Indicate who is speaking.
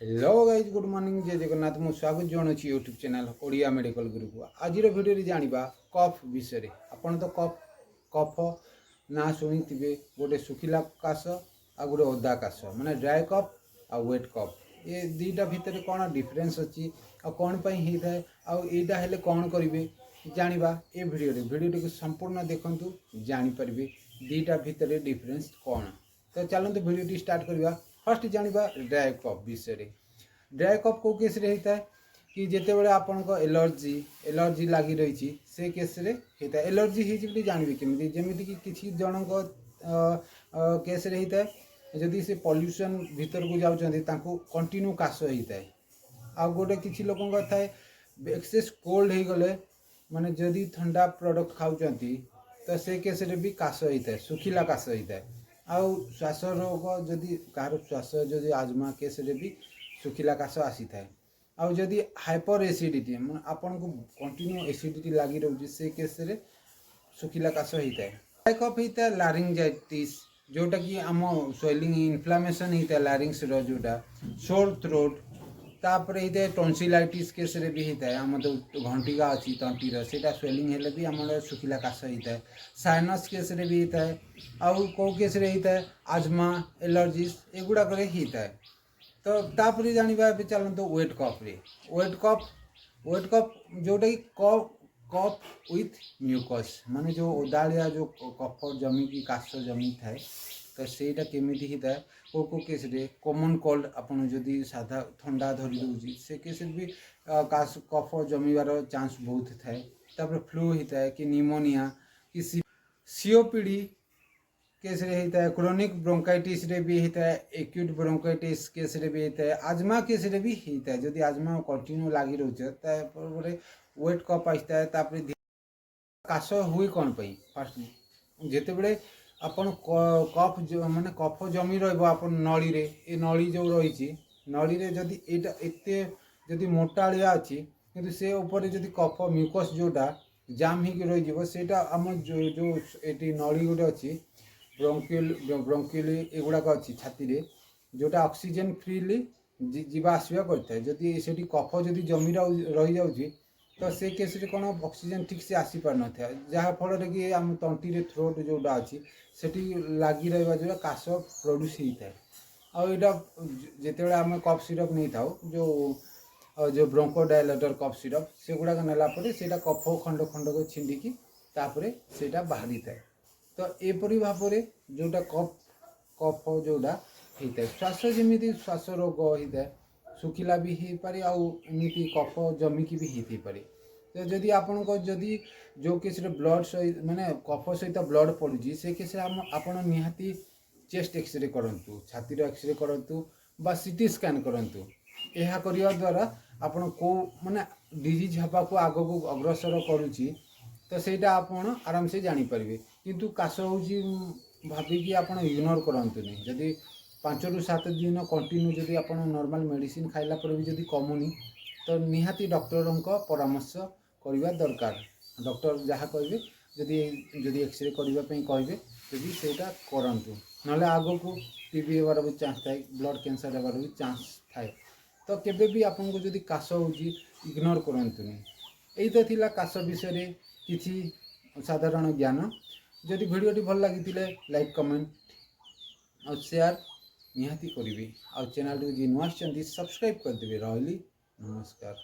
Speaker 1: Hello guys good morning जय जगन्नाथ मु स्वागत जनाऊँ यूट्यूब चैनल ओडिया मेडिकल गुरु को आज भिडियो जाना कफ विषय आपन तो कफ ना शुणी गोटे सुखिला काश आ गोटे ओदा काश माने ड्राई कफ आ वेट कफ ये दुईटा भितर कौन डिफरेन्स अच्छी आ कौन होता है आईटा हेल्ले कौन करेंगे जाना ये भिडियो को संपूर्ण देखूँ जापर दुईटा भितर डिफरेन्स कौन तो चलते भिडियो स्टार्ट करवा फर्स्ट जाना ड्राई कफ विषय ड्राई कफ को केस होता है कि जिते बड़े आपण एलर्जी लगी रही से केस होता है एलर्जी हो जानवे केमी जमी कि किसी जन केस होता है जदि से पॉल्यूशन भीतर को जाऊँच कंटिन्यू काश होता है आ गोटे किसी लोक थाए एक्सेस कोल्ड हो गले माने जदि ठंडा प्रोडक्ट खाऊँ तो से केस भी काश होता है सुखिला काश होता है आउ श्वास रोग जदि कहार श्वास जदि आजमा केस भी सुखिला काश आसी थाए आउ जदि हाइपर एसिडिटी आपन को कंटिन्यू एसिडिटी लगी रही से केस सुखिला काश होता है ड्राई कफ होता है लारिंजाइटिस जोटा कि आम स्वेलिंग इन्फ्लामेशन होता है लारिंग्स जोटा सोर थ्रोट तापर होता है टॉन्सिलाइटिस केस भी होता है आम तो घंटिका अच्छी तंटीर से स्वेलिंग हेल्ले भी आम सुखिला काश होता है साइनस केस भी होता है आउ कौ केस होता है आजमा एलर्जिस एगुड़ाक होता है तो तापर जाना चलते वेट कफ वेट कफ जोटा कि कफ विथ म्यूकस माने जो ओदालिया जो कफ जमी की काश जमी थाए तो सेटा केमी होता है को केस कॉमन कोल्ड आपन जदि साधा ठंडा धरी दूसरी से केस भी काश कफ जमीबार चांस बहुत थाए तापर फ्लू होता है कि निमोनिया कि सीओपीडी केस होता है क्रोनिक ब्रोंकाइटिस भी होता है एक्यूट ब्रोंकाइटिस केस भी होता है आजमा केस भी होता है जदि आजमा कंटिन्यू लगी रोचे वेट कफ आसता है तापर काश हुए कौन पाई फास्ट जिते बड़े आपन कफ माने कफ जमी रहा नली रे ए नली जो रही नली रे जदि एटा एते जदि मोटालिया अच्छी किंतु से ऊपर जदि कफ म्यूकस जोटा जाम हो रही सेटा आम जो जो ये नली गोटे अच्छी ब्रोंक्यूली एगुड़ाक अच्छी छाती रे जोटा ऑक्सीजन फ्रीली जीवा आसवा करता है जदि से कफ जदि जमी रही जाऊँगी तो से केस कौन ऑक्सीजन ठीक से आसी पार न था जहाँफल कि आम तंटी थ्रोट जोटा अच्छी से लगी रहा जो काश प्रोड्यूस होता है आईटा जिते आम कफ सिरप नहीं था जो ब्रोंकोडायलेटर कफ सिरप से गुड़ाक नेलापर से कफ खंड खंड को छिंडिकी तापर से बाहरी थाए तो एपरी भाव में जोटा कफ जोटा होता है श्वास जमी श्वास रोग होता है सुखिला भी हो पारे आमती कफ जमिकी भी होती पारे तो जदि आपण जदि जो केस ब्लड माने कफ सहित ब्लड पड़ुची से केस आपण निहाती चेस्ट एक्सरे करूँ छातीर एक्सरे करूँ बा सीटी स्कैन करूँ यह करने द्वारा आपण को माने डिजीज हवा को आग को अग्रसर करुच्ची तो सहीटा आपण आराम से जानीपर किंतु काश हो भाविकी आप इग्नोर करतुनि जदि 5 ରୁ 7 दिन कंटिन्यू जदि आप नॉर्मल मेडिसिन खाइला पर भी जदि कमुनी तो निहाती डॉक्टर परामर्श करवा दरकार डॉक्टर जहाँ कहे जदि एक्सरे करने कहे जदि सेटा करंतु नले आगो को टीबी होबार भी चांस थाए ब्लड कैंसर होबार भी चांस थाए तो केबे भी आपको जदि काश हो इग्नोर करंतुनि यही तो थिला काश विषय किछि साधारण ज्ञान जदि भिडियोटी भल लगी लाइक कमेंट और शेयर निहाती करेंगे आ चैनल जी नुआ सब्सक्राइब करदे रही नमस्कार।